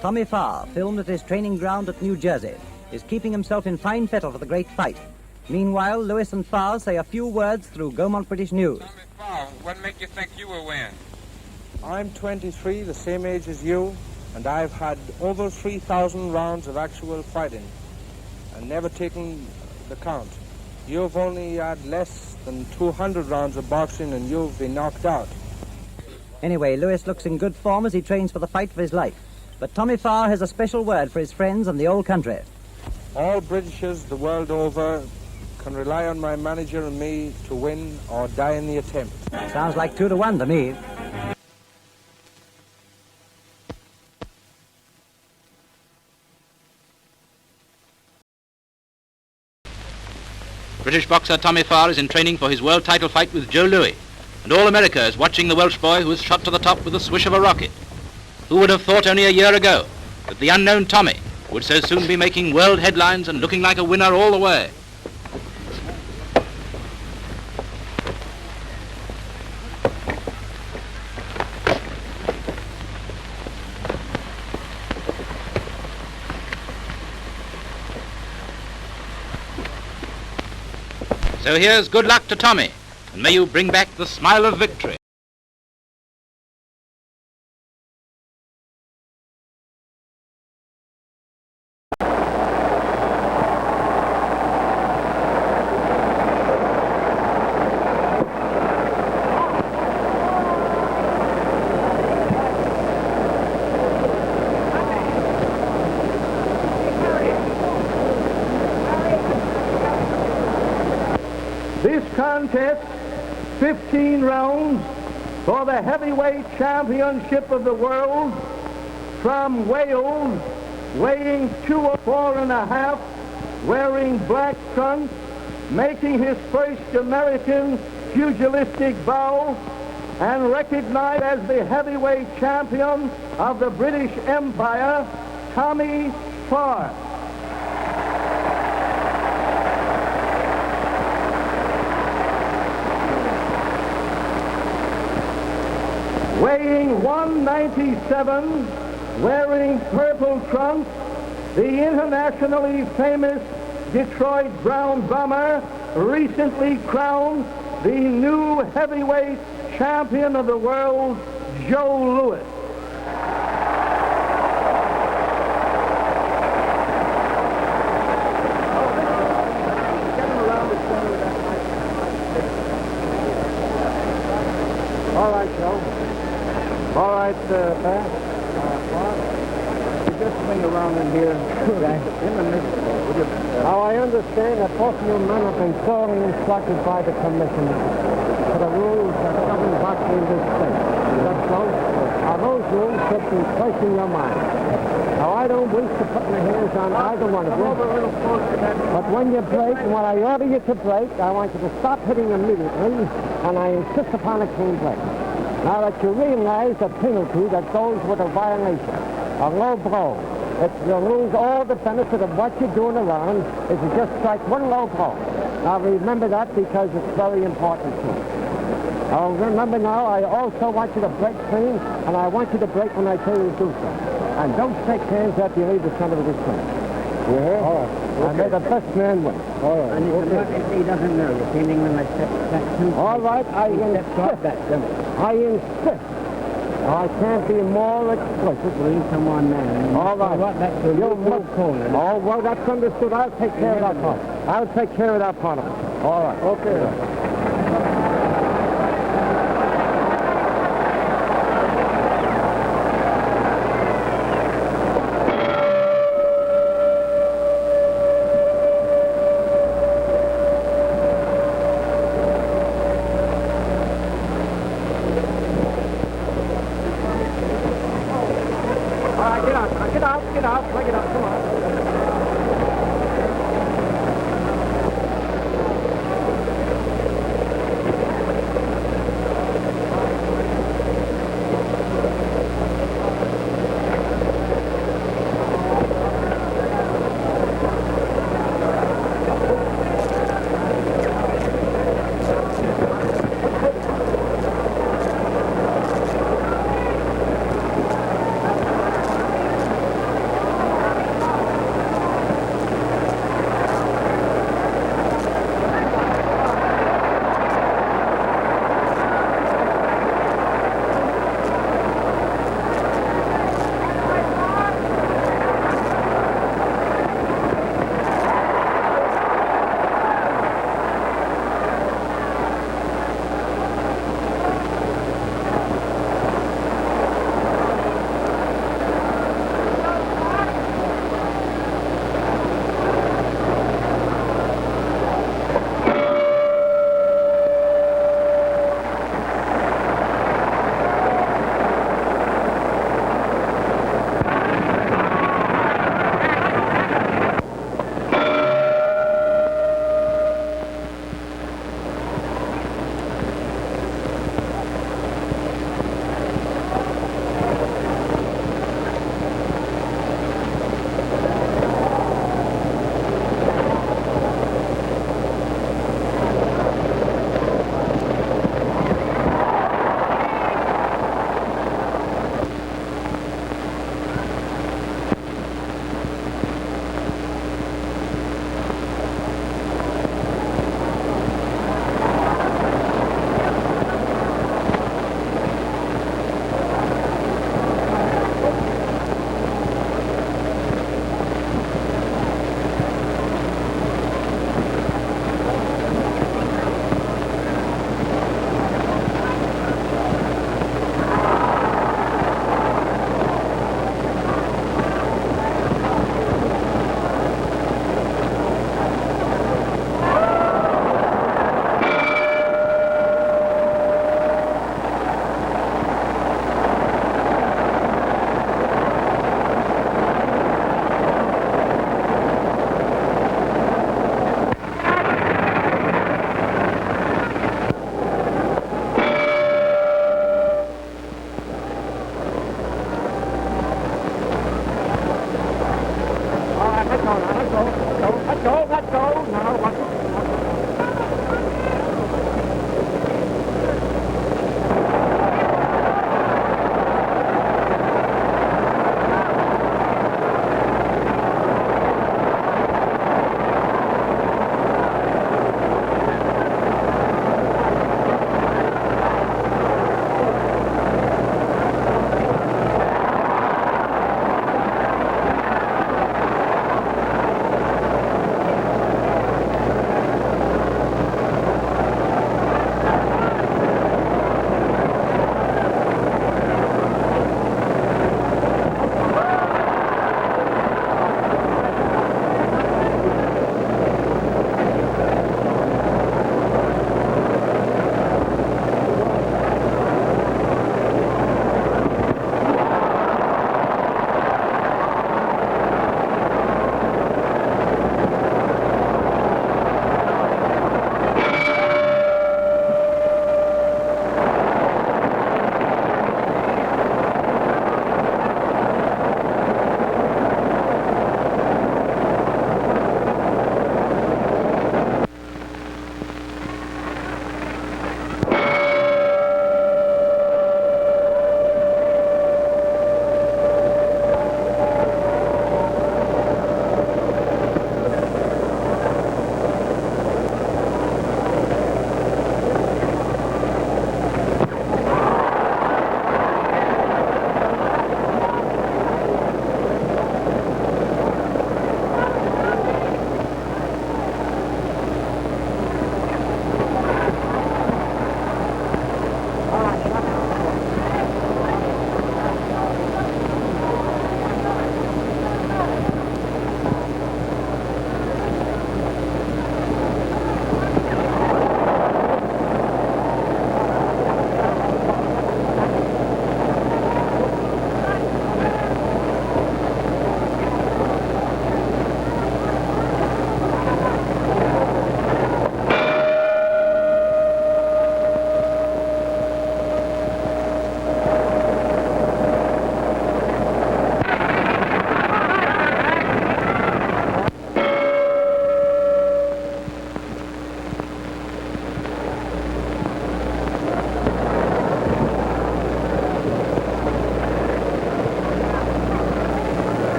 Tommy Farr, filmed at his training ground at New Jersey, is keeping himself in fine fettle for the great fight. Meanwhile, Lewis and Farr say a few words through Gaumont British News. Tommy Farr, what make you think you will win? I'm 23, the same age as you, and I've had over 3,000 rounds of actual fighting and never taken the count. You've only had less than 200 rounds of boxing and you've been knocked out. Anyway, Lewis looks in good form as he trains for the fight for his life. But Tommy Farr has a special word for his friends and the old country. All Britishers the world over can rely on my manager and me to win or die in the attempt. Sounds like 2-1 to me. British boxer Tommy Farr is in training for his world title fight with Joe Louis, and all America is watching the Welsh boy who was shot to the top with the swish of a rocket. Who would have thought only a year ago that the unknown Tommy would so soon be making world headlines and looking like a winner all the way? So here's good luck to Tommy, and may you bring back the smile of victory. This contest, 15 rounds for the heavyweight championship of the world, from Wales, weighing 204.5, wearing black trunks, making his first American pugilistic bout, and recognized as the heavyweight champion of the British Empire, Tommy Farr. Weighing 197, wearing purple trunks, the internationally famous Detroit Brown Bomber, recently crowned the new heavyweight champion of the world, Joe Louis. All right, Joe. All right, Pat. You just swing around in here. In the middle. Now, I understand that both you men have been thoroughly instructed by the commission for the rules that govern boxing in this state. Is that so? Now, those rules should be placed in your mind. Now, I don't wish to put my hands on either one of you. But when you break, and when I order you to break, I want you to stop hitting immediately, and I insist upon a clean break. Now that you realize the penalty that goes with a violation, a low blow, if you lose all the benefit of what you're doing around, if you just strike one low blow. Now remember that because it's very important to you. Now remember now, I also want you to break clean, and I want you to break when I tell you to do so. And don't shake hands after you leave the center of this ring. You hear? All right. Okay. And may the best man win. All right. And if he doesn't know, you're feeling him like that. All right, I insist. I insist. I can't be more explicit. Well, you come on, man. All right. You'll move corner. Oh, well, that's understood. I'll take care of that part. I'll take care of that part of it. All right. Okay. Get out, bring it up, come on.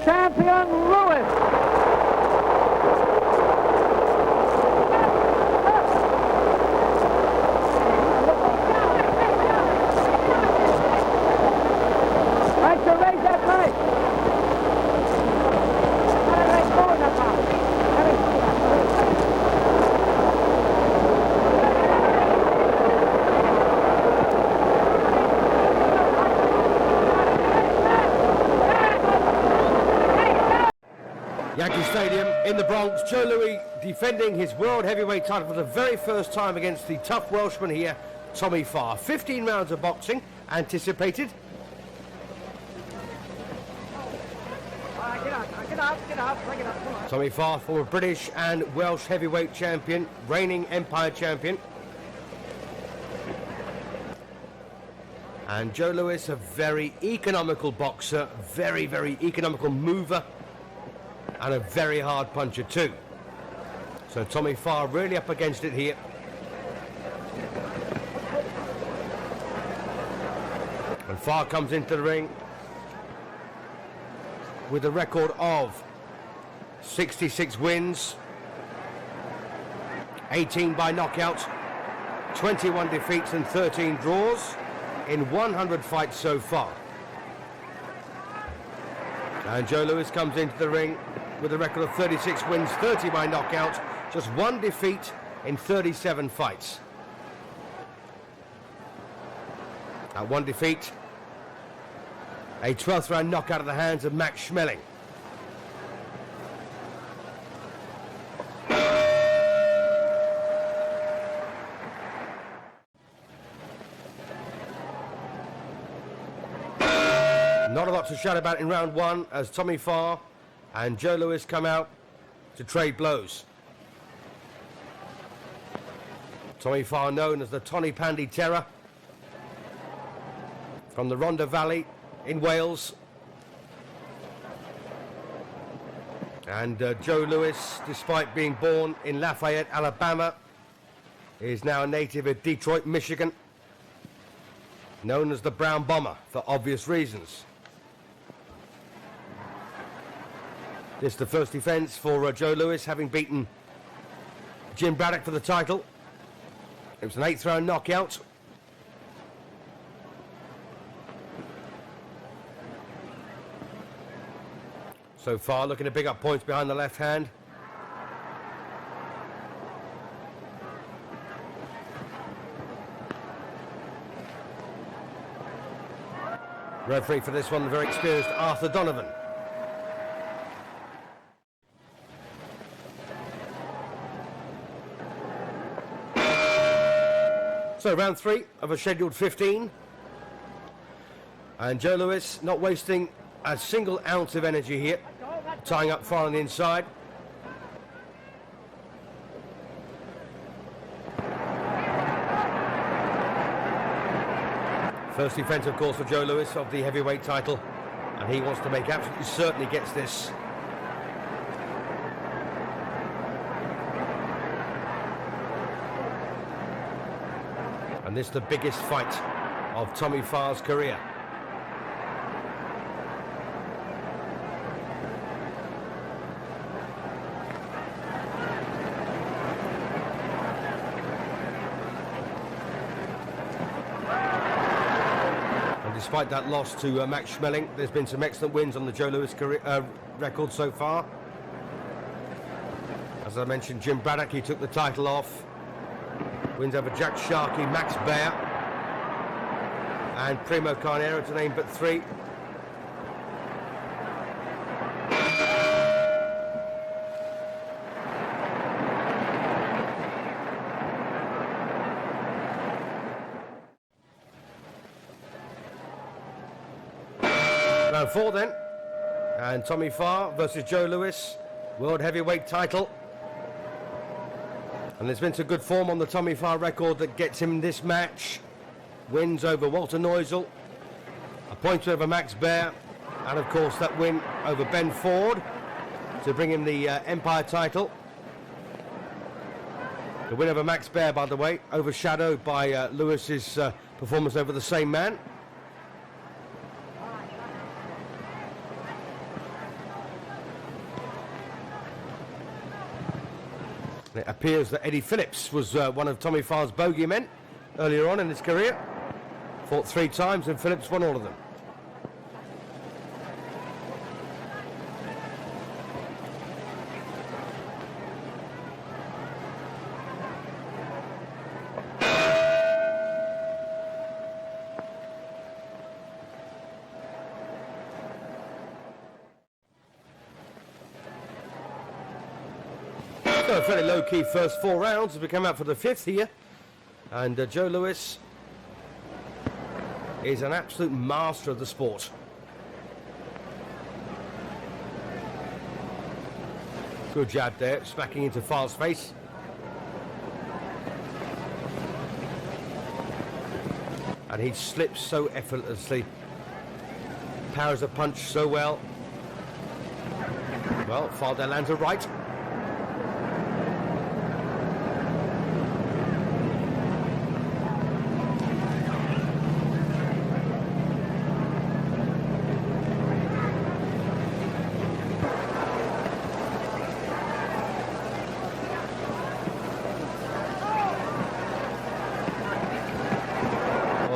champion, Lewis. Yankee Stadium in the Bronx. Joe Louis defending his world heavyweight title for the very first time against the tough Welshman here, Tommy Farr. 15 rounds of boxing anticipated. Get up, bring it up, come on. Tommy Farr, former British and Welsh heavyweight champion, reigning Empire champion. And Joe Louis, a very economical boxer, very, very economical mover, and a very hard puncher too. So Tommy Farr really up against it here. And Farr comes into the ring with a record of 66 wins, 18 by knockout, 21 defeats and 13 draws in 100 fights so far. And Joe Louis comes into the ring with a record of 36 wins, 30 by knockout, just one defeat in 37 fights. One defeat, a 12th round knockout at the hands of Max Schmeling. Not a lot to shout about in round one as Tommy Farr and Joe Louis come out to trade blows. Tommy Farr, known as the Tony Pandy Terror, from the Rhondda Valley in Wales. And Joe Louis, despite being born in Lafayette, Alabama, is now a native of Detroit, Michigan, known as the Brown Bomber for obvious reasons. This is the first defense for Joe Louis, having beaten Jim Braddock for the title. It was an 8th round knockout. So far, looking to pick up points behind the left hand. Referee for this one, the very experienced Arthur Donovan. So round 3 of a scheduled 15. And Joe Louis not wasting a single ounce of energy here, tying up Farr on the inside. First defense, of course, for Joe Louis of the heavyweight title, and he wants to make absolutely certain he gets this. And this is the biggest fight of Tommy Farr's career. And despite that loss to Max Schmeling, there's been some excellent wins on the Joe Louis career, record so far. As I mentioned, Jim Braddock, he took the title off. Wins over Jack Sharkey, Max Baer, and Primo Carnero, to name but 3. Round 4 then, and Tommy Farr versus Joe Louis, world heavyweight title. And there's been some good form on the Tommy Farr record that gets him this match. Wins over Walter Neusel, a point over Max Baer, and of course that win over Ben Ford to bring him the Empire title. The win over Max Baer, by the way, overshadowed by Lewis's performance over the same man. It appears that Eddie Phillips was one of Tommy Farr's bogey men earlier on in his career. Fought 3 times and Phillips won all of them. So a fairly low-key first 4 rounds as we come out for the 5th here. And Joe Louis is an absolute master of the sport. Good jab there, smacking into Farr's face. And he slips so effortlessly. Powers a punch so well. Well, Farr there lands a right.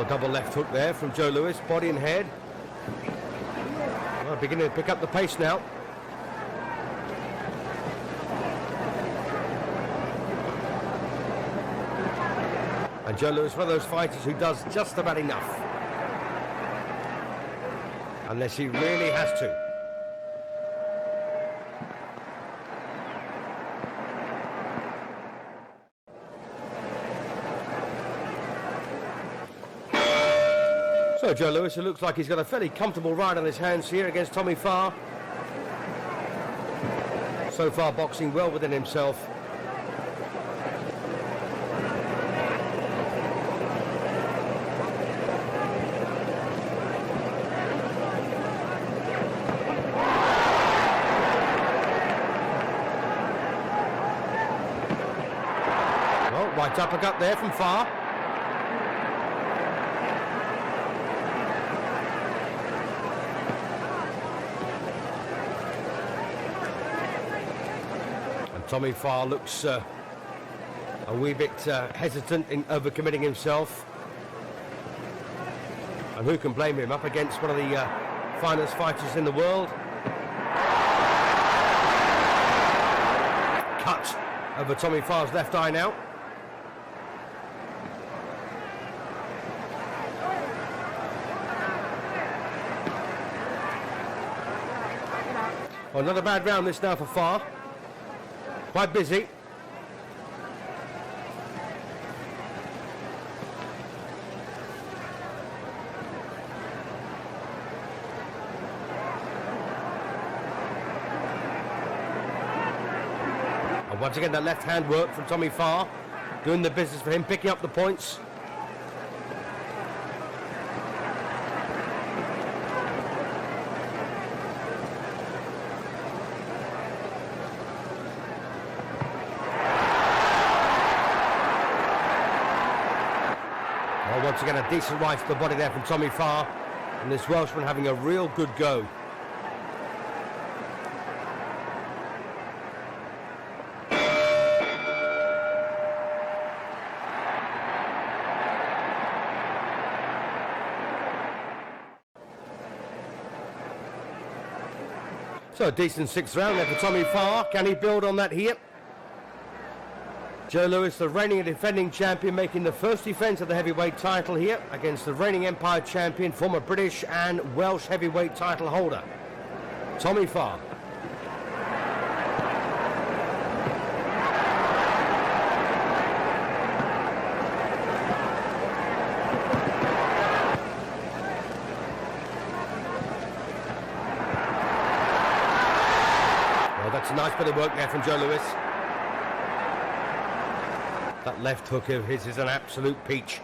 Double left hook there from Joe Louis, body and head. Well, beginning to pick up the pace now. And Joe Louis, one of those fighters who does just about enough. Unless he really has to. So Joe Louis, it looks like he's got a fairly comfortable ride on his hands here against Tommy Farr. So far boxing well within himself. Well, right uppercut there from Farr. Tommy Farr looks a wee bit hesitant in overcommitting himself. And who can blame him up against one of the finest fighters in the world? Cut over Tommy Farr's left eye now. Well, not a bad round this now for Farr. Quite busy. And once again that left hand work from Tommy Farr, doing the business for him, picking up the points. Once again, a decent right to the body there from Tommy Farr, and this Welshman having a real good go. So a decent 6th round there for Tommy Farr. Can he build on that here? Joe Louis, the reigning and defending champion, making the first defence of the heavyweight title here against the reigning Empire champion, former British and Welsh heavyweight title holder, Tommy Farr. Well, that's a nice bit of work there from Joe Louis. That left hook of his is an absolute peach.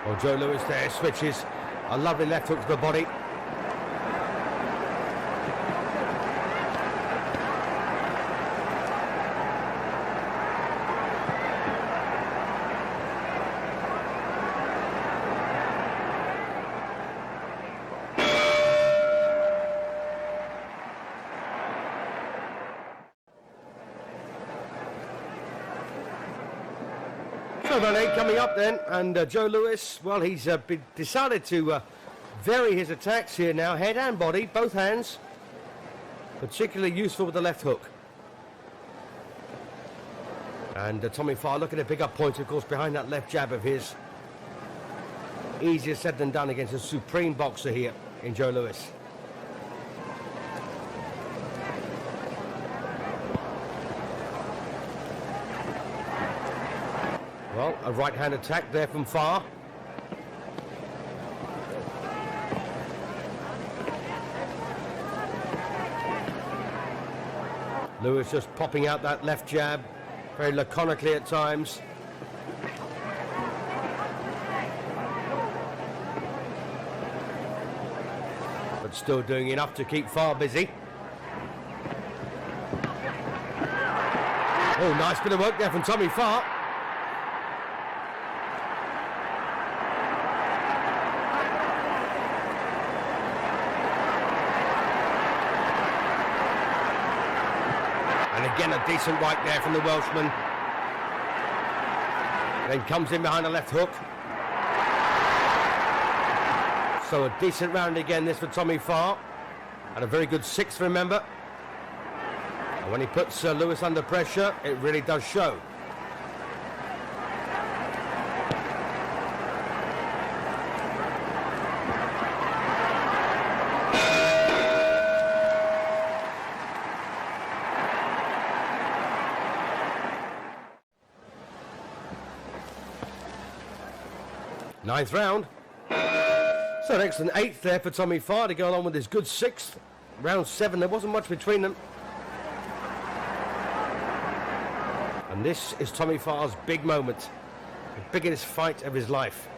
Well, Joe Louis there switches a lovely left hook to the body. Coming up then, and Joe Louis, well, he's decided to vary his attacks here now, head and body, both hands, particularly useful with the left hook. And Tommy Farr looking to pick up points, of course, behind that left jab of his. Easier said than done against a supreme boxer here in Joe Louis. Well, a right-hand attack there from Farr. Louis just popping out that left jab, very laconically at times. But still doing enough to keep Farr busy. Oh, nice bit of work there from Tommy Farr. Again, a decent right there from the Welshman. Then comes in behind a left hook. So a decent round again, this for Tommy Farr. And a very good sixth, remember. And when he puts Louis under pressure, it really does show. Ninth round. So an excellent eighth there for Tommy Farr to go along with his good sixth. Round 7, there wasn't much between them. And this is Tommy Farr's big moment. The biggest fight of his life.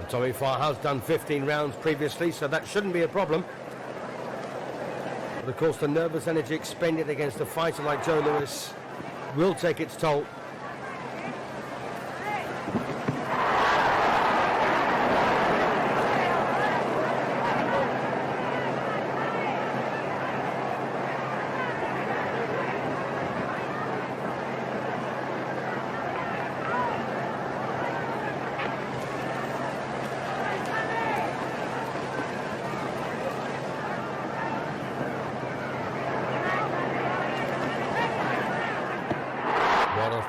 Tommy Farr has done 15 rounds previously, so that shouldn't be a problem. But of course, the nervous energy expended against a fighter like Joe Louis will take its toll.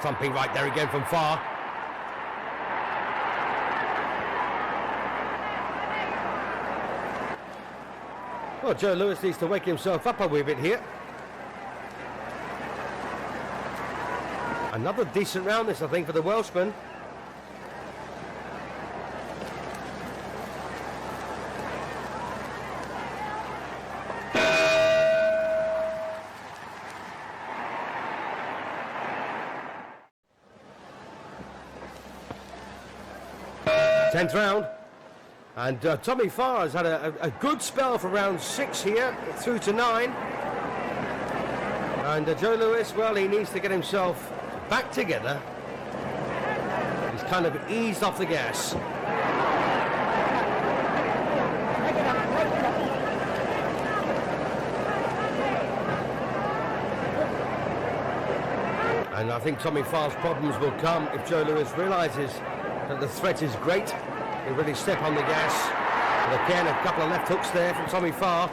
Thumping right there again from Farr. Well, Joe Louis needs to wake himself up a wee bit here. Another decent round this, I think, for the Welshman. Tenth round, and Tommy Farr has had a good spell for round 6 here, through to 9. And Joe Louis, well, he needs to get himself back together. He's kind of eased off the gas. And I think Tommy Farr's problems will come if Joe Louis realises that the threat is great. He'll really step on the gas. And again, a couple of left hooks there from Tommy Farr.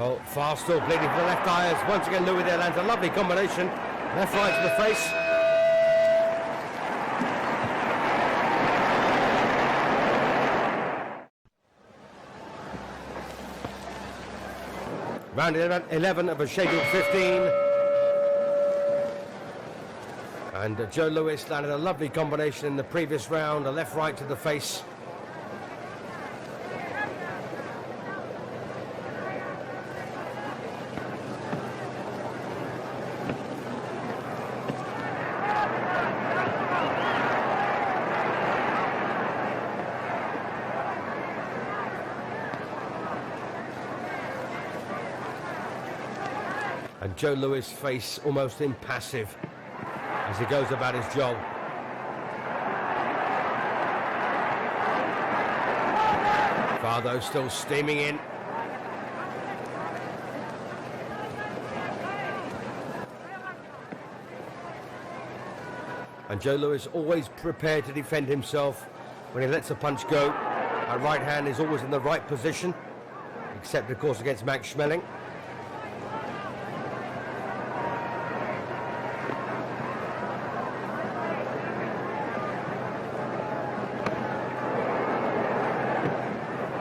Well, Farr still bleeding for the left eye as once again Louis there lands a lovely combination. Left right to the face. Round 11 of a scheduled 15. And Joe Louis landed a lovely combination in the previous round, a left right to the face. And Joe Louis' face almost impassive as he goes about his job. Farr, though, still steaming in. And Joe Louis always prepared to defend himself when he lets a punch go. That right hand is always in the right position, except, of course, against Max Schmeling.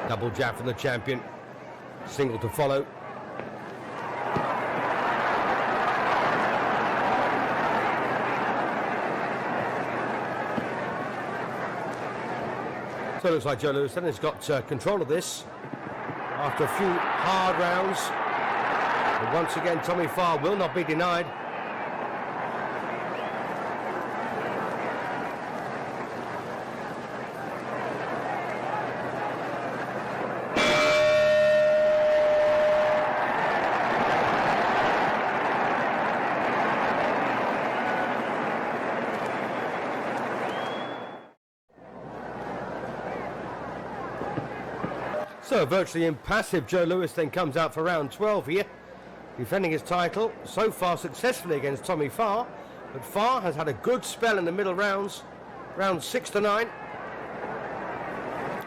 Double jab from the champion. Single to follow. So it looks like Joe Louis then has got control of this after a few hard rounds. But once again, Tommy Farr will not be denied. So virtually impassive Joe Louis then comes out for round 12 here, defending his title so far successfully against Tommy Farr, but Farr has had a good spell in the middle rounds, rounds 6 to 9.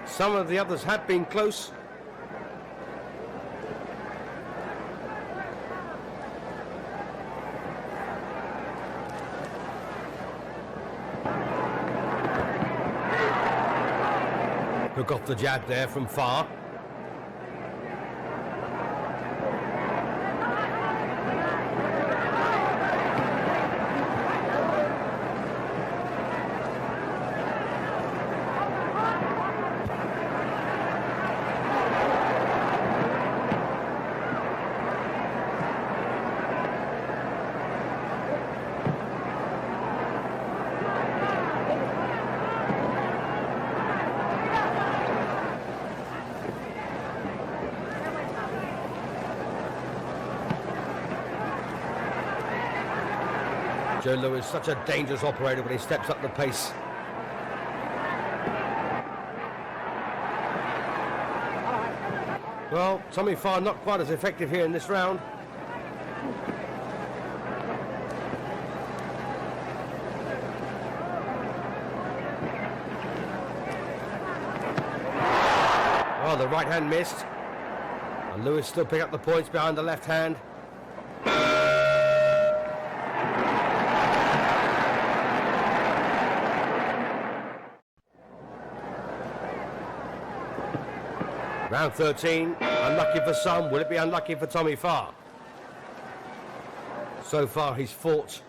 Some of the others have been close. Hook off the jab there from Farr. Joe Louis, such a dangerous operator when he steps up the pace. Well, Tommy Farr not quite as effective here in this round. Oh, the right hand missed. And Louis still pick up the points behind the left hand. Round 13, unlucky for some. Will it be unlucky for Tommy Farr? So far he's fought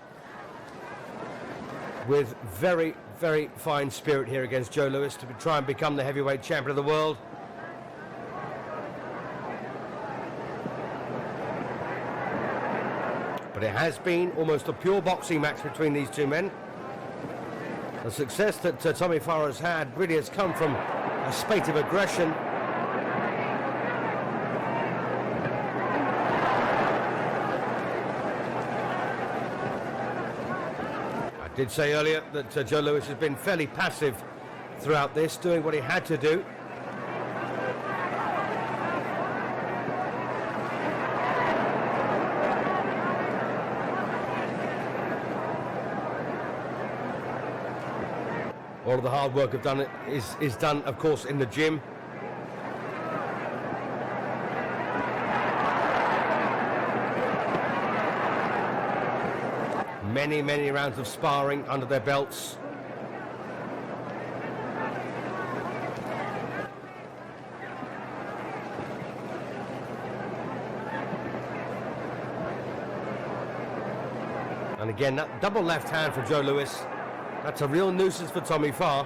with very, very fine spirit here against Joe Louis to try and become the heavyweight champion of the world. But it has been almost a pure boxing match between these two men. The success that Tommy Farr has had really has come from a spate of aggression. I did say earlier that Joe Louis has been fairly passive throughout this, doing what he had to do. All of the hard work is done, of course, in the gym. Many, many rounds of sparring under their belts. And again, that double left hand for Joe Louis. That's a real nuisance for Tommy Farr.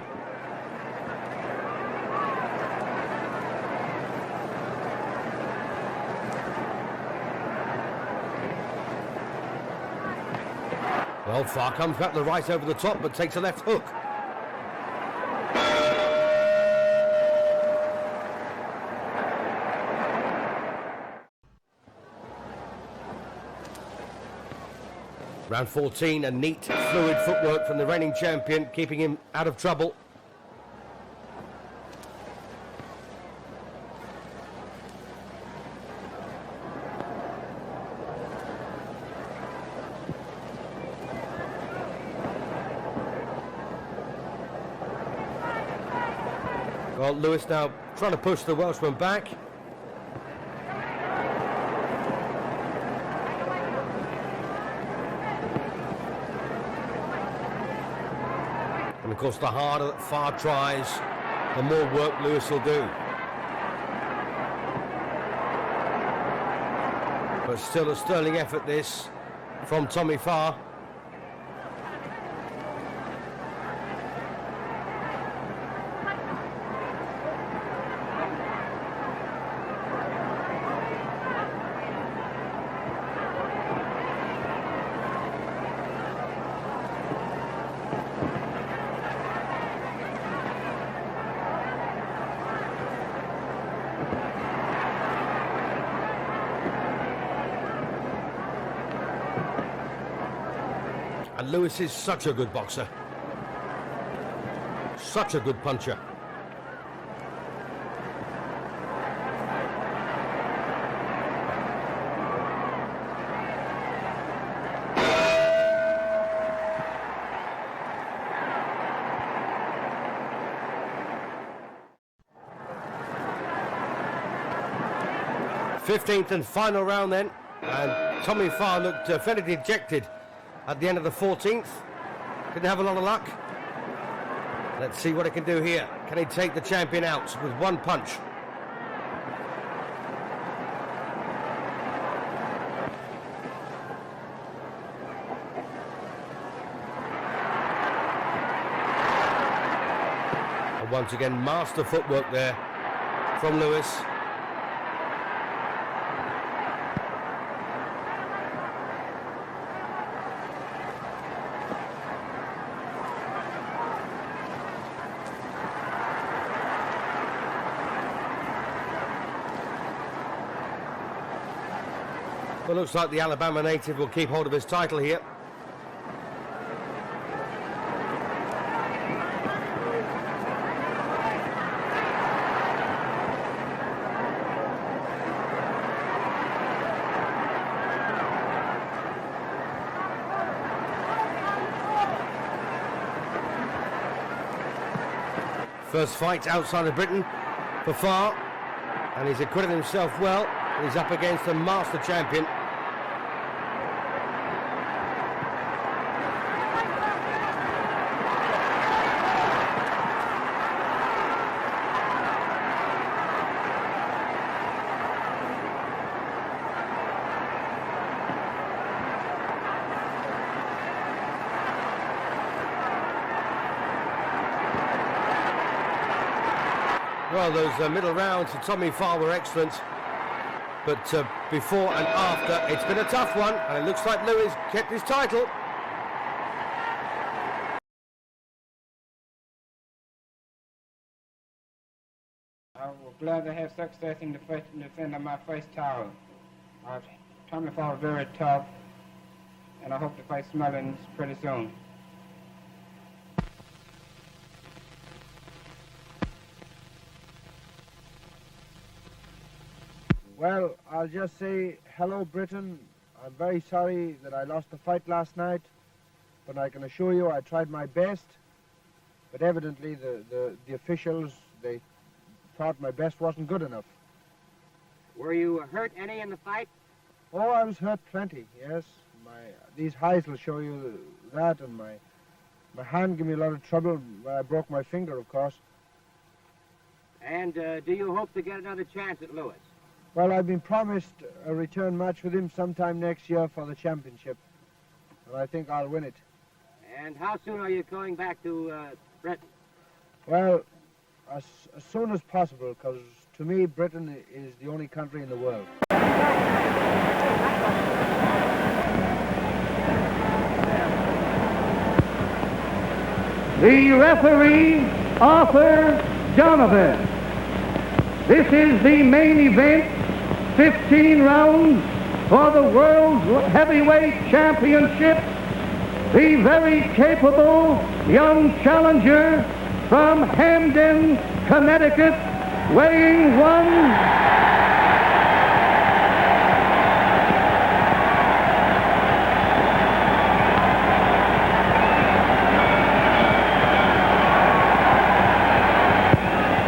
Well, Farr comes back the right over the top, but takes a left hook. Round 14, a neat, fluid footwork from the reigning champion, keeping him out of trouble. Well, Louis now trying to push the Welshman back. And of course, the harder that Farr tries, the more work Louis will do. But still a sterling effort this from Tommy Farr. And Louis is such a good boxer. Such a good puncher. Fifteenth and final round then, and Tommy Farr looked fairly dejected at the end of the 14th. Didn't have a lot of luck. Let's see what he can do here. Can he take the champion out with one punch? And once again, master footwork there from Louis. Well, looks like the Alabama native will keep hold of his title here. First fight outside of Britain for Farr, and he's acquitted himself well. He's up against the master champion. Well, those middle rounds for Tommy Farr were excellent. But before and after, it's been a tough one, and it looks like Louis kept his title. I was glad to have success in defending my first title. Tommy Farr was very tough, and I hope to fight Schmeling pretty soon. Well, I'll just say hello, Britain. I'm very sorry that I lost the fight last night, but I can assure you I tried my best. But evidently the officials, they thought my best wasn't good enough. Were you hurt any in the fight? Oh, I was hurt plenty, yes. these highs will show you that, and my hand gave me a lot of trouble when I broke my finger, of course. And do you hope to get another chance at Lewis? Well, I've been promised a return match with him sometime next year for the championship, and I think I'll win it. And how soon are you going back to Britain? Well, as soon as possible, because to me, Britain is the only country in the world. The referee, Arthur Donovan. This is the main event, 15 rounds for the World Heavyweight Championship. The very capable young challenger from Hamden, Connecticut, weighing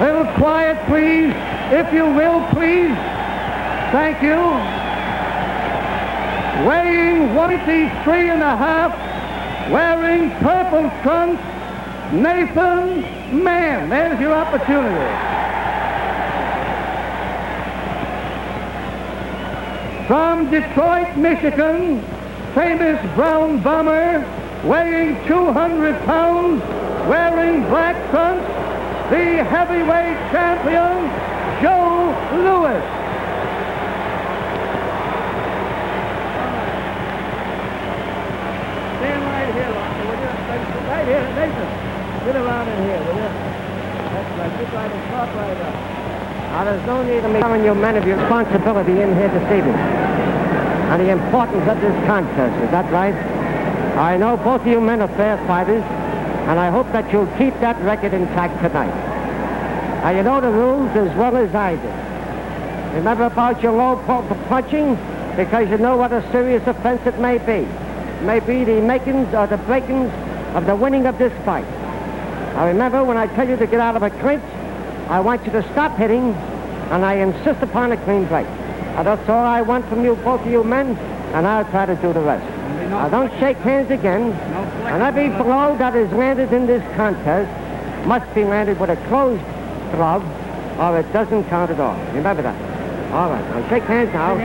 Little quiet, please, if you will, please. Thank you. Weighing 183 and a half, wearing purple trunks, Nathan Mann. There's your opportunity. From Detroit, Michigan, famous brown bomber, weighing 200 pounds, wearing black trunks, the heavyweight champion, Joe Louis. Stand right here, Arthur, will you? Right here, Nathan. Get around in here, will you? That's right, get right and talk right up. Now, there's no need of me telling you men of your responsibility in here this evening and the importance of this contest. Is that right? I know both of you men are fair fighters, and I hope that you'll keep that record intact tonight. Now, you know the rules as well as I do. Remember about your low punching, because you know what a serious offense it may be. It may be the makings or the breakings of the winning of this fight. Now, remember, when I tell you to get out of a clinch, I want you to stop hitting, and I insist upon a clean break. Now, that's all I want from you, both of you men, and I'll try to do the rest. Now, don't shake hands again, and every blow that is landed in this contest must be landed with a closed glove, or it doesn't count at all. Remember that. All right, now shake hands now.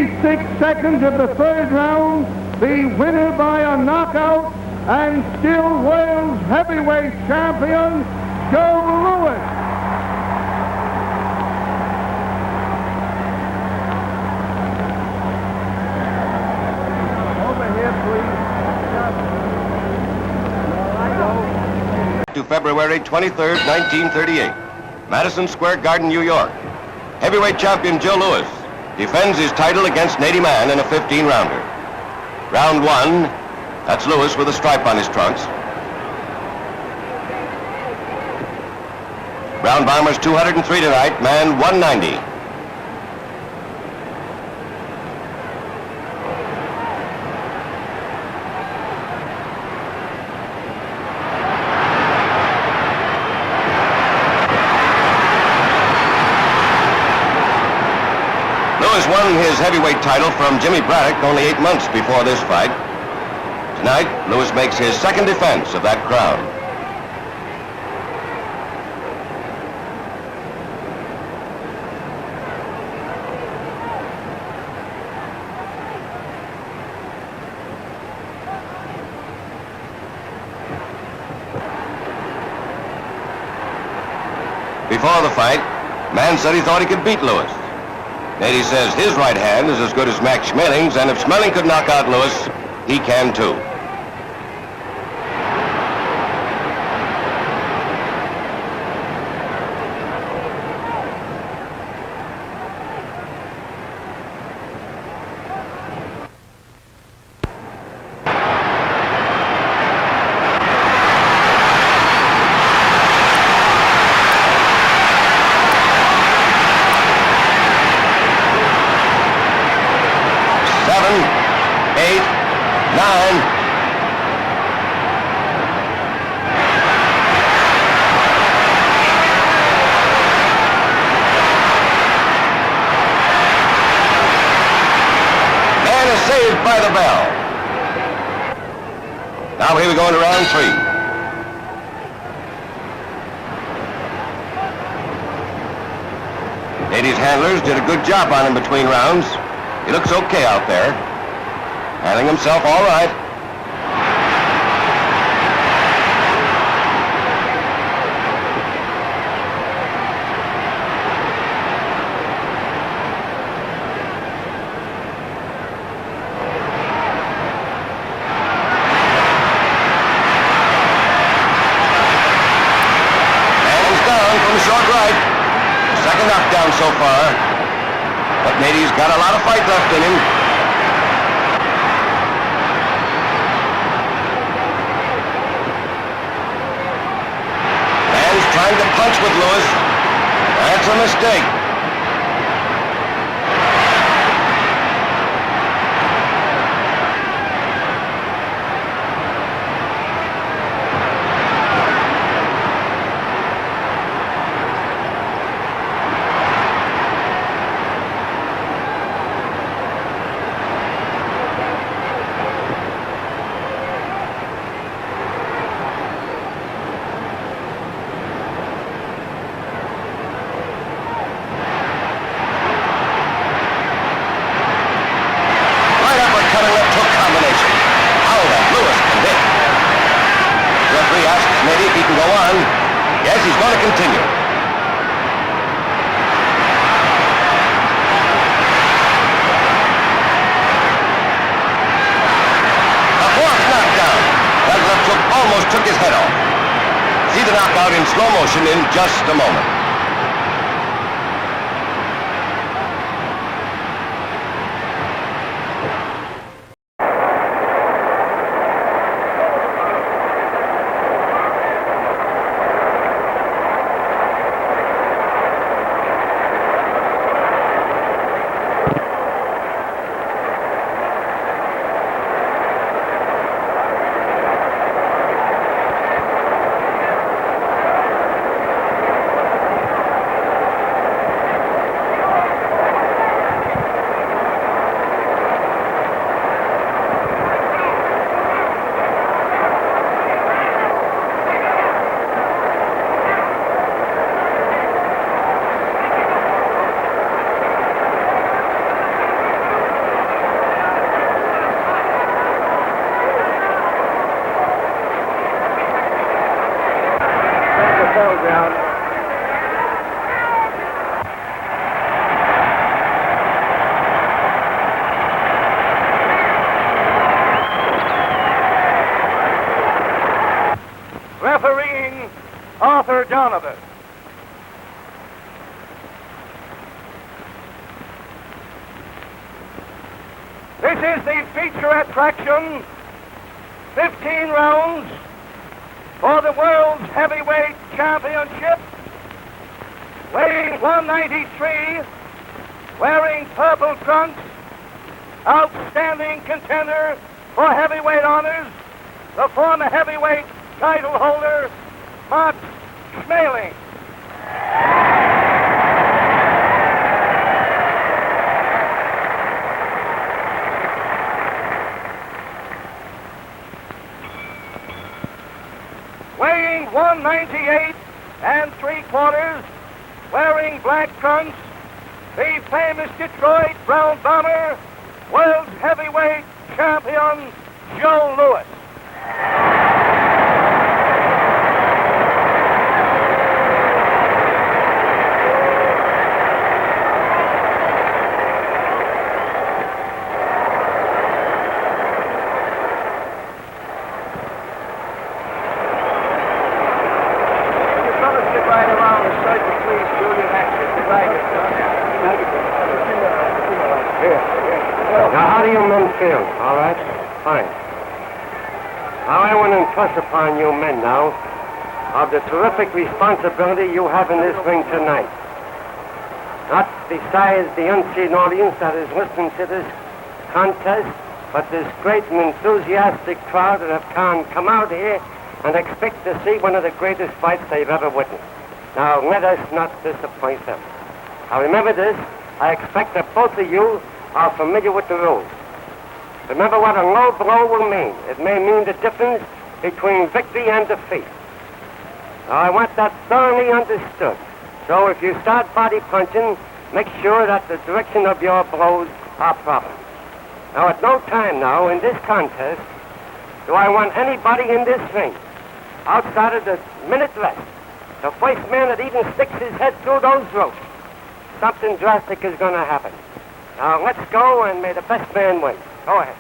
26 seconds of the third round, the winner by a knockout and still world's heavyweight champion, Joe Louis. Over here, please. To February 23rd, 1938. Madison Square Garden, New York. Heavyweight champion Joe Louis defends his title against Nady Mann in a 15-rounder. Round one, that's Louis with a stripe on his trunks. Brown Bombers 203 tonight, Mann 190. Louis won his heavyweight title from Jimmy Braddock only 8 months before this fight. Tonight, Louis makes his second defense of that crown. Before the fight, Mann said he thought he could beat Louis. Nady says his right hand is as good as Max Schmeling's, and if Schmeling could knock out Louis, he can too. By the bell. Now here we go into round three. Nady's handlers did a good job on him between rounds. He looks okay out there. Handling himself all right. Knockdown so far, but Nady's got a lot of fight left in him. Mann's trying to punch with Louis. That's a mistake. Yes, he's going to continue. A fourth knockdown. That left hook almost took his head off. See the knockout in slow motion in just a moment. This is the feature attraction, 15 rounds for the World's Heavyweight Championship, weighing 193, wearing purple trunks, outstanding contender for heavyweight honors, the former heavyweight title holder, Schmeling. Weighing 198 3/4, wearing black trunks, the famous Detroit Brown Bomber, world's heavyweight champion, Joe Louis. Now, how do you men feel? All right? Fine. Now, I want to impress upon you men now of the terrific responsibility you have in this ring tonight. Not besides the unseen audience that is listening to this contest, but this great and enthusiastic crowd that have come out here and expect to see one of the greatest fights they've ever witnessed. Now, let us not disappoint them. Now, remember this. I expect that both of you are familiar with the rules. Remember what a low blow will mean. It may mean the difference between victory and defeat. Now, I want that thoroughly understood. So if you start body punching, make sure that the direction of your blows are proper. Now, at no time now in this contest do I want anybody in this ring outside of the minute rest. The first man that even sticks his head through those ropes, something drastic is going to happen. Now, let's go, and may the best man win. Go ahead.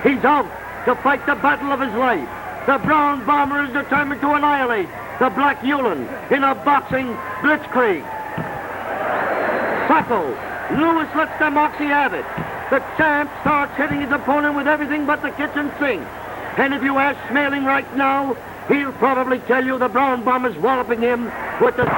He's out to fight the battle of his life. The brown bomber is determined to annihilate the black Ulan in a boxing blitzkrieg. Sacco. Louis lets the moxie have it. The champ starts hitting his opponent with everything but the kitchen sink. And if you ask Schmeling right now, he'll probably tell you the brown bomber's walloping him with the...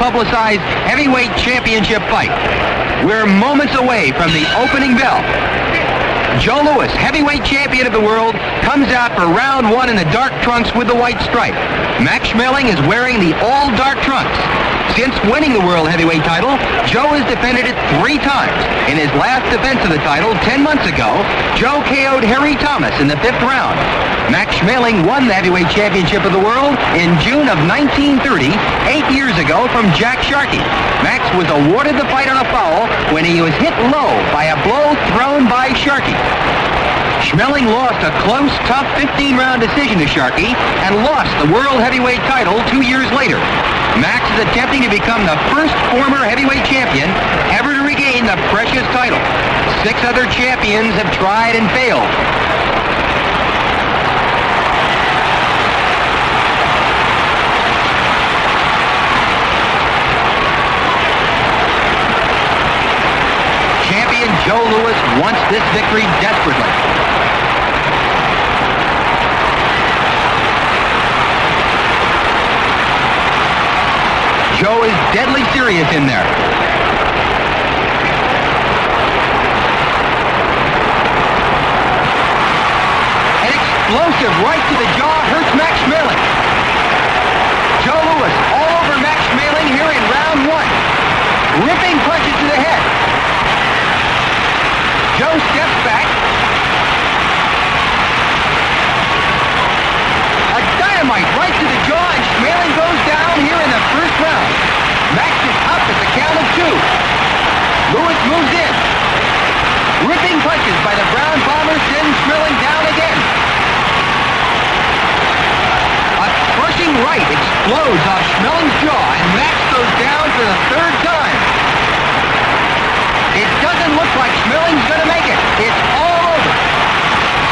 publicized heavyweight championship fight. We're moments away from the opening bell. Joe Louis, heavyweight champion of the world, comes out for round one in the dark trunks with the white stripe. Max Schmeling is wearing the all-dark trunks. Since winning the world heavyweight title, Joe has defended it 3 times. In his last defense of the title 10 months ago, Joe KO'd Harry Thomas in the 5th round. Max Schmeling won the heavyweight championship of the world in June of 1930, 8 years ago, from Jack Sharkey. Max was awarded the fight on a foul when he was hit low by a blow thrown by Sharkey. Schmeling lost a close, tough 15-round decision to Sharkey and lost the world heavyweight title 2 years later. Max is attempting to become the first former heavyweight champion ever to regain the precious title. 6 other champions have tried and failed. Champion Joe Louis wants this victory desperately. Joe is deadly serious in there. An explosive right to the jaw hurts Max Schmeling. Joe Louis all over Max Schmeling here in round 1. Ripping punches to the head. Joe steps back. A dynamite right to the jaw, and Schmeling goes down here in the 1st round. Max is up at the count of 2. Louis moves in. Ripping punches by the Brown Bomber send Schmeling down again. A crushing right explodes off Schmeling's jaw, and Max goes down for the 3rd time. It doesn't look like Schmeling's going to make it. It's all over.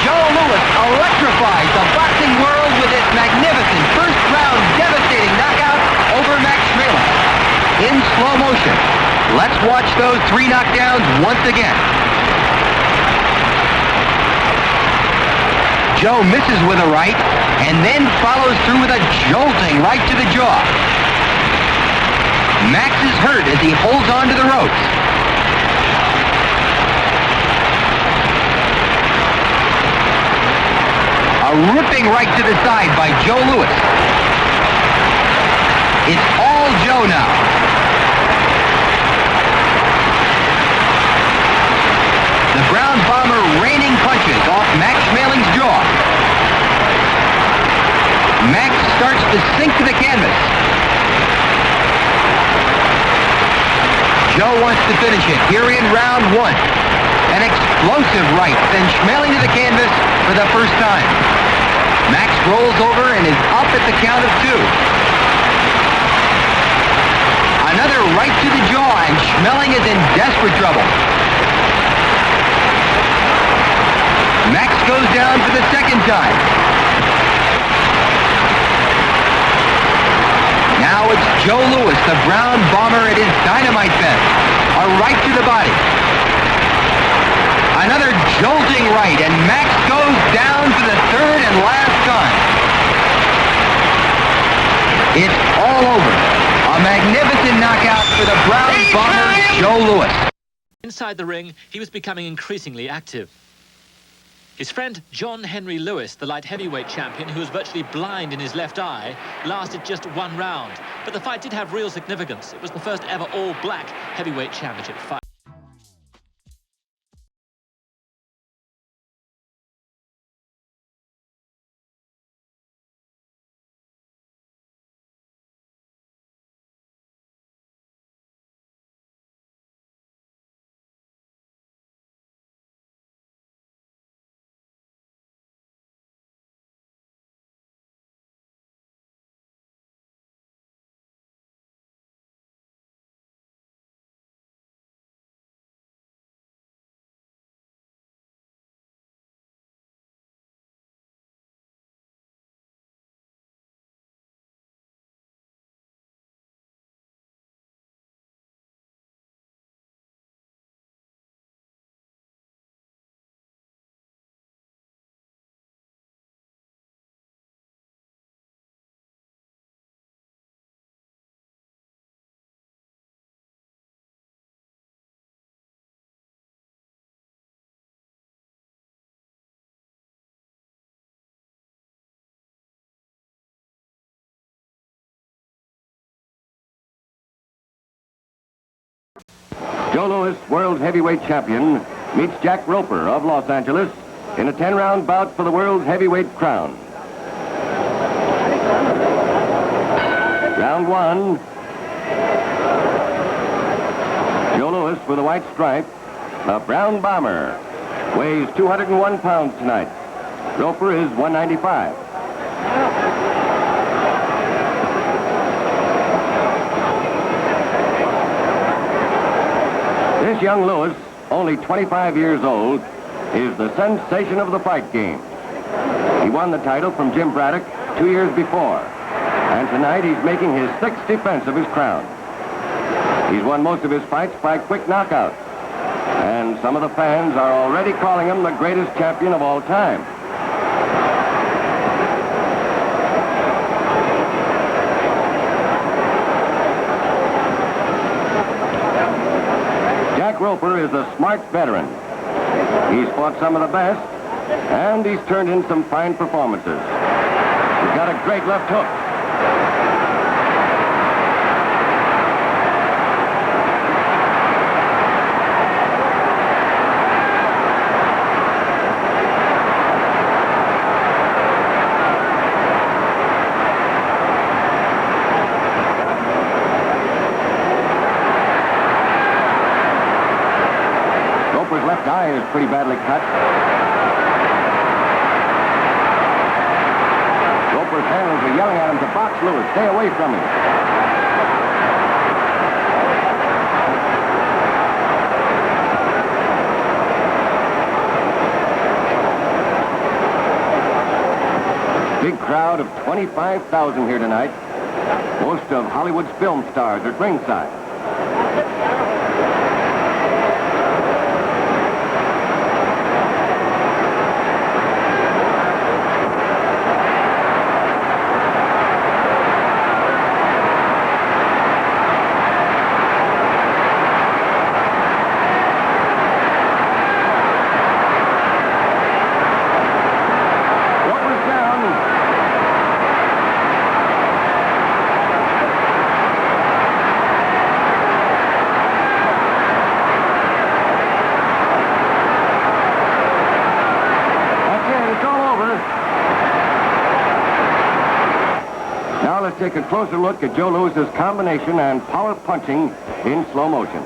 Joe Louis electrifies the boxing world with his magnificent 1st-round devastating knockout over Max Schmeling. In slow motion, let's watch those 3 knockdowns once again. Joe misses with a right and then follows through with a jolting right to the jaw. Max is hurt as he holds on to the ropes. A ripping right to the side by Joe Louis. It's all Joe now. The Brown Bomber raining punches off Max Schmeling's jaw. Max starts to sink to the canvas. Joe wants to finish it here in round 1. An explosive right sends Schmeling to the canvas for the 1st time. Max rolls over and is up at the count of 2. Another right to the jaw, and Schmeling is in desperate trouble. Max goes down for the 2nd time. Now it's Joe Louis, the Brown Bomber, at his dynamite best. A right to the body. Another jolting right, and Max goes down for the 3rd and last time. It's all over. A magnificent knockout for the Brown Bomber, Joe Louis. Inside the ring, he was becoming increasingly active. His friend John Henry Lewis, the light heavyweight champion, who was virtually blind in his left eye, lasted just 1 round. But the fight did have real significance. It was the first ever all-black heavyweight championship fight. Joe Louis, world heavyweight champion, meets Jack Roper of Los Angeles in a 10-round bout for the world's heavyweight crown. Round one. Joe Louis with a white stripe, the brown bomber, weighs 201 pounds tonight. Roper is 195. This young Louis, only 25 years old, is the sensation of the fight game. He won the title from Jim Braddock 2 years before, and tonight he's making his 6th defense of his crown. He's won most of his fights by quick knockout, and some of the fans are already calling him the greatest champion of all time. Jack Roper is a smart veteran. He's fought some of the best, and he's turned in some fine performances. He's got a great left hook. Roper's left eye is pretty badly cut. Roper's handlers are yelling at him to box Louis. Stay away from him. Big crowd of 25,000 here tonight. Most of Hollywood's film stars are at ringside. Take a closer look at Joe Louis's combination and power punching in slow motion.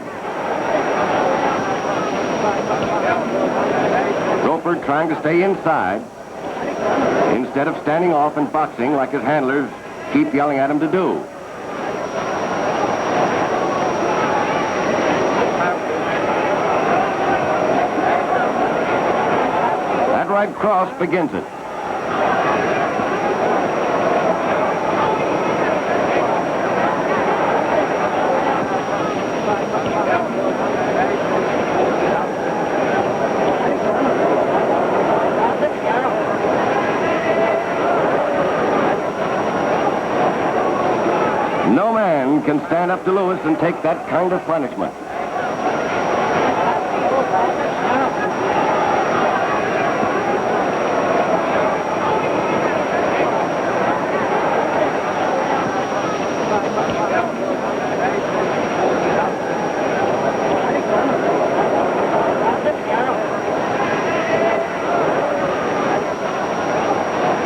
Roper trying to stay inside instead of standing off and boxing like his handlers keep yelling at him to do. That right cross begins it. No man can stand up to Louis and take that kind of punishment.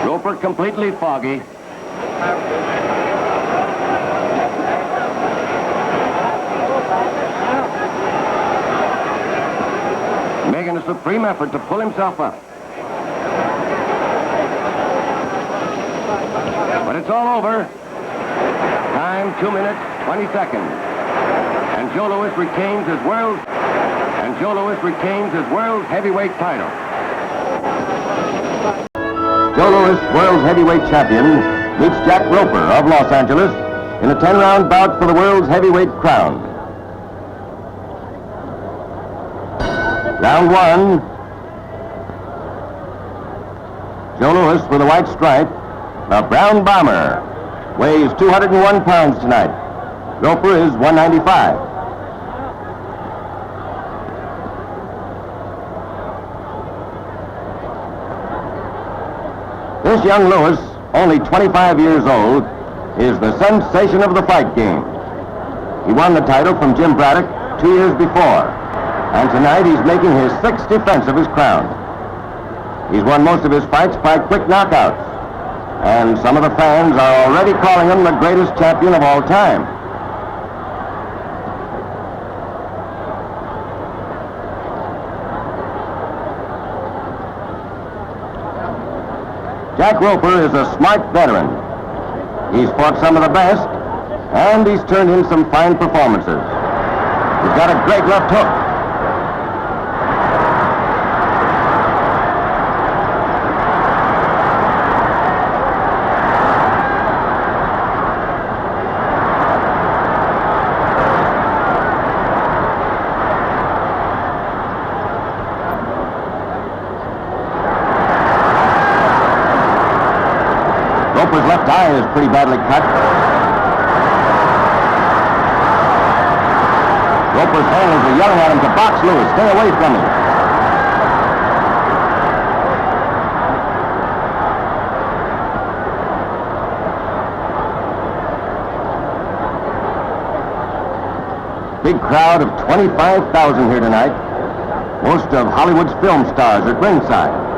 Roper completely foggy. Making a supreme effort to pull himself up. But it's all over. Time 2 minutes, 20 seconds. And Joe Louis retains his world heavyweight title. Joe Louis, world heavyweight champion, meets Jack Roper of Los Angeles in a 10-round bout for the world's heavyweight crown. Round one. Joe Louis with a white stripe, the brown bomber, weighs 201 pounds tonight. Roper is 195. This young Louis, only 25 years old, is the sensation of the fight game. He won the title from Jim Braddock 2 years before. And tonight he's making his 6th defense of his crown. He's won most of his fights by quick knockouts. And some of the fans are already calling him the greatest champion of all time. Jack Roper is a smart veteran. He's fought some of the best, and he's turned in some fine performances. He's got a great left hook. Roper's left eye is pretty badly cut. Roper's handlers are yelling at him to box Lewis. Stay away from him. Big crowd of 25,000 here tonight. Most of Hollywood's film stars at ringside.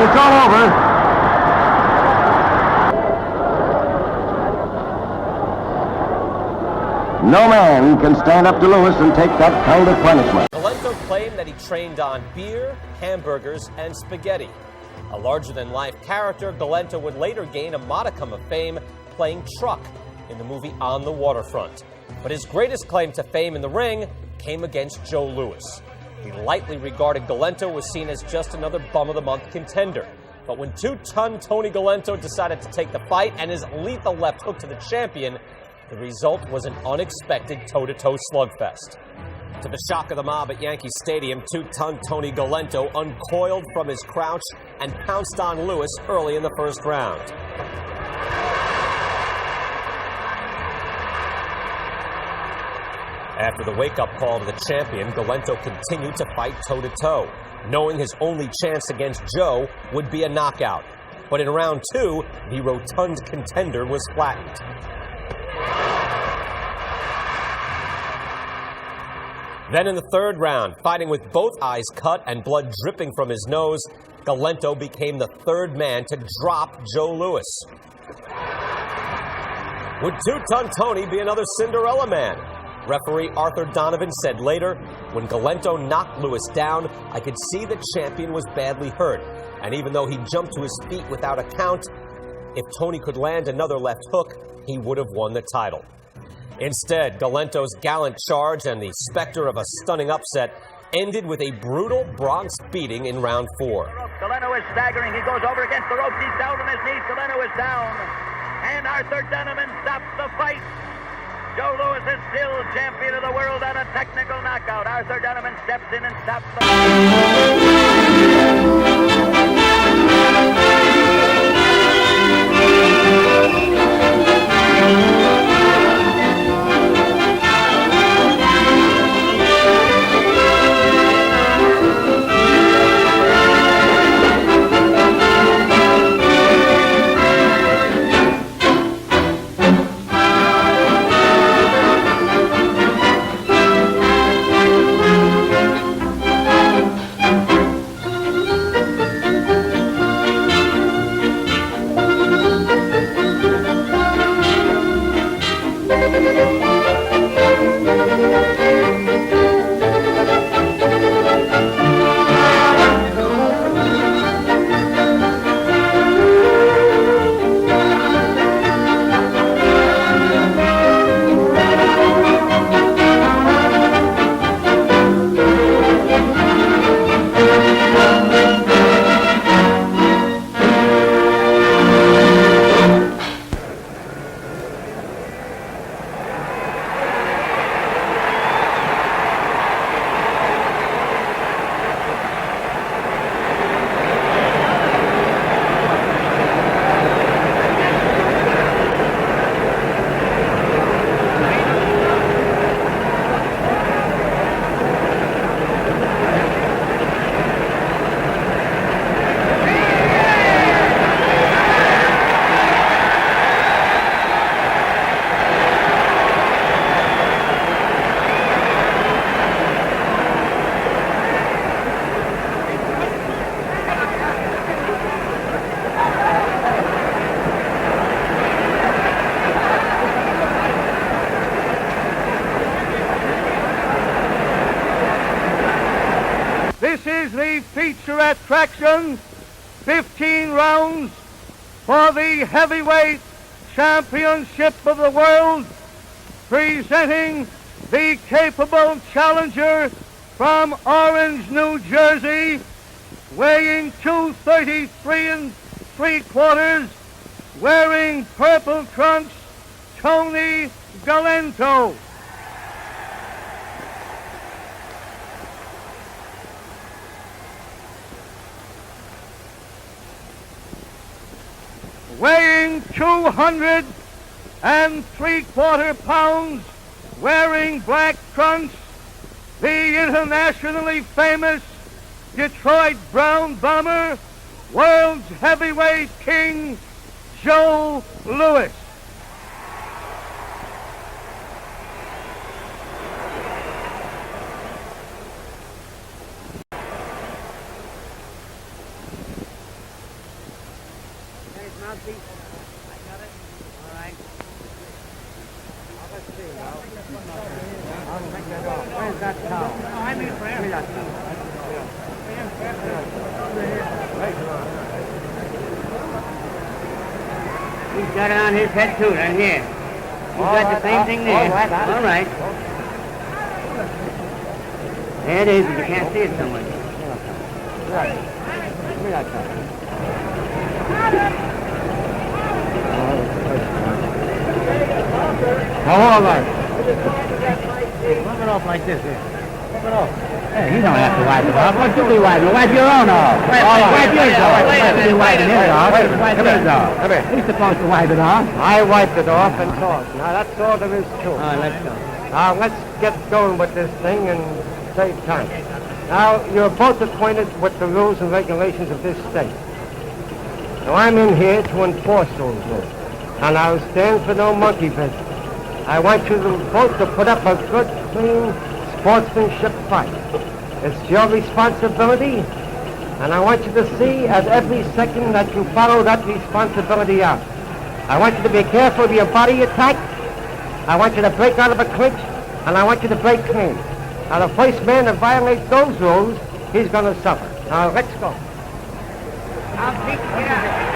It's all over. No man can stand up to Lewis and take that kind of punishment. Galento claimed that he trained on beer, hamburgers, and spaghetti. A larger-than-life character, Galento would later gain a modicum of fame playing Truck in the movie On the Waterfront. But his greatest claim to fame in the ring came against Joe Louis. The lightly regarded Galento was seen as just another bum-of-the-month contender. But when two-ton Tony Galento decided to take the fight and his lethal left hook to the champion, the result was an unexpected toe-to-toe slugfest. To the shock of the mob at Yankee Stadium, two-ton Tony Galento uncoiled from his crouch and pounced on Louis early in the first round. After the wake-up call to the champion, Galento continued to fight toe-to-toe, knowing his only chance against Joe would be a knockout. But in round 2, the rotund contender was flattened. Then in the third round, fighting with both eyes cut and blood dripping from his nose, Galento became the third man to drop Joe Louis. Would two-ton Tony be another Cinderella man? Referee Arthur Donovan said later, when Galento knocked Louis down, I could see the champion was badly hurt. And even though he jumped to his feet without a count, if Tony could land another left hook, he would have won the title. Instead, Galento's gallant charge and the specter of a stunning upset ended with a brutal Bronx beating in round 4. Galento is staggering. He goes over against the ropes. He's down on his knees. Galento is down. And Arthur Donovan stops the fight. Joe Louis is still champion of the world on a technical knockout. Arthur Donovan steps in and stops the feature attraction, 15 rounds for the heavyweight championship of the world, presenting the capable challenger from Orange, New Jersey, weighing 233 3/4, wearing purple trunks, Tony Galento. Weighing 203/4 pounds, wearing black trunks, the internationally famous Detroit Brown Bomber, world's heavyweight king, Joe Louis. Where's that cow? I'm in for him. He's got it on his head too, right here. He's got the same thing there. All right. There it is, but you can't see it so much. Oh, all right. Rub it off like this, here. Rub it off. Hey, you don't have to wipe it off. What you be wiping? Wipe your own off. Wipe yours off. You're wiping his off. Wipe yours off. Come here. He's supposed to wipe it off. I wiped it off and tossed. Now, that's all there is to it. All right, let's go. Now, let's get going with this thing and save time. Now, you're both acquainted with the rules and regulations of this state. Now, I'm in here to enforce those rules. And I'll stand for no monkey business. I want you both to put up a good, clean sportsmanship fight. It's your responsibility, and I want you to see at every second that you follow that responsibility out. I want you to be careful of your body attack. I want you to break out of a clinch, and I want you to break clean. Now, the first man that violates those rules, he's going to suffer. Now, let's go. I'll take it out.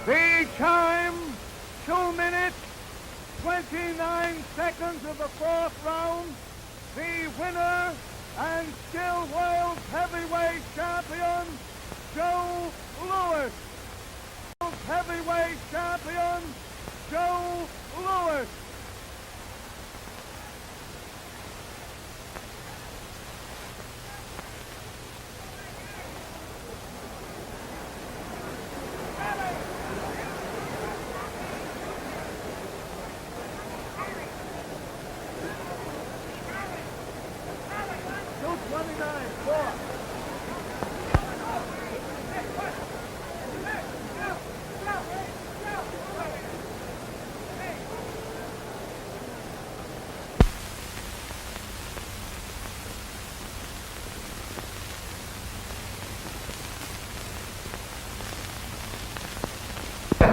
The time, 2 minutes, 29 seconds of the fourth round. The winner and still world heavyweight champion, Joe Louis. World heavyweight champion, Joe Louis.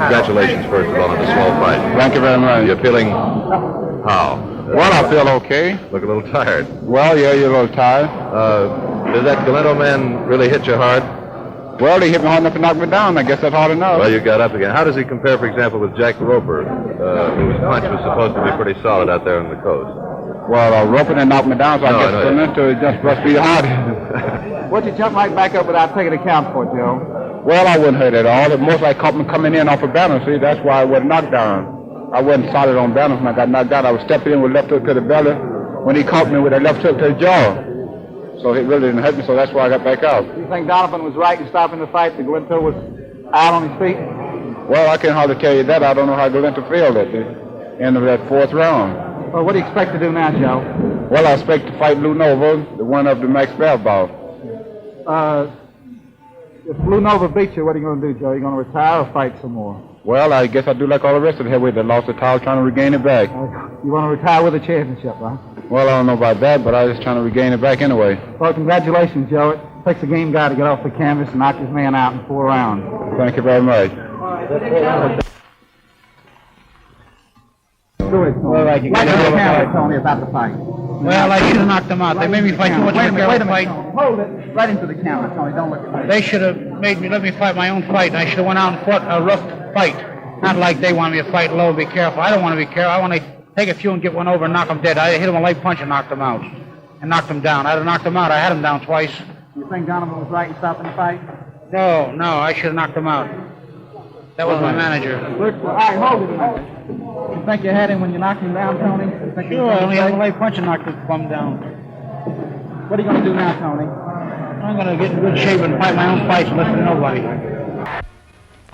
Congratulations, first of all, on the small fight. Thank you very much. You're feeling how? Well, I feel okay. Look a little tired. Well, yeah, you're a little tired. Did that Galento man really hit you hard? Well, he hit me hard enough to knock me down. I guess that's hard enough. Well, you got up again. How does he compare, for example, with Jack Roper, whose punch was supposed to be pretty solid out there on the coast? Well, Roper didn't knock me down, so I guess Galento just must be hard. What'd you jump right back up without taking a count for, Joe? Well, I wouldn't hurt at all. It most like caught me coming in off a balance. See, that's why I wasn't knocked down. I wasn't solid on balance when I got knocked down. I was stepping in with left hook to the belly when he caught me with a left hook to the jaw. So it really didn't hurt me, so that's why I got back out. You think Donovan was right in stopping the fight? The Galento was out on his feet? Well, I can't hardly tell you that. I don't know how Galento failed at the end of that fourth round. Well, what do you expect to do now, Joe? Well, I expect to fight Lou Nova, the one of the Max Bear bout. If Lou Nova beats you, what are you going to do, Joe? Are you going to retire or fight some more? Well, I guess I do like all the rest of the heavyweights that lost the title, trying to regain it back. You want to retire with a championship, huh? Well, I don't know about that, but I was just trying to regain it back anyway. Well, congratulations, Joe. It takes a game guy to get off the canvas and knock his man out in 4 rounds. Thank you very much. Well, like you can Tony about the fight. Well, I should have knocked them out. They made me fight too much. Wait a minute. Hold it right into the camera, Tony. Don't look at me. They should have let me fight my own fight. I should have went out and fought a rough fight. Not like they want me to fight low, be careful. I don't want to be careful. I want to take a few and get one over and knock them dead. I hit him a leg punch and knocked him out. And knocked him down. I'd have knocked him out. I had him down twice. You think Donovan was right in stopping the fight? No, I should have knocked him out. That was my manager. All right, hold it a minute. You think you had him when you knocked him down, Tony? Sure, I only had a leg punch and knocked his bum down. What are you going to do now, Tony? I'm going to get in good shape and fight my own fights and listen to nobody.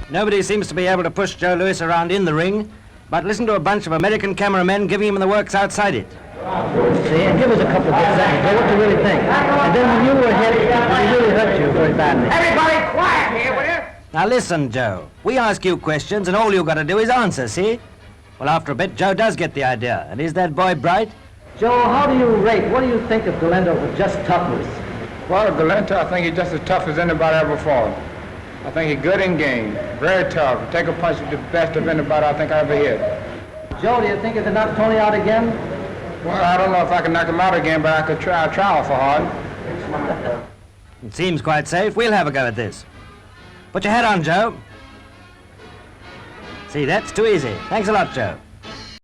Nobody seems to be able to push Joe Louis around in the ring, but listen to a bunch of American cameramen giving him the works outside it. See, and give us a couple of good seconds, what you really think. And then when you were hit, it really hurt you very badly. Everybody quiet here, will you? Now listen, Joe. We ask you questions, and all you got to do is answer, see? Well, after a bit, Joe does get the idea. And is that boy bright? Joe, how do you rate? What do you think of Galento for just toughness? Well, Galento, I think he's just as tough as anybody ever fought. I think he's good in game, very tough. Take a punch with the best of anybody I think I ever hit. Joe, do you think you could knock Tony out again? Well, I don't know if I can knock him out again, but I could try awful hard. It seems quite safe. We'll have a go at this. Put your head on, Joe. See, that's too easy. Thanks a lot, Joe.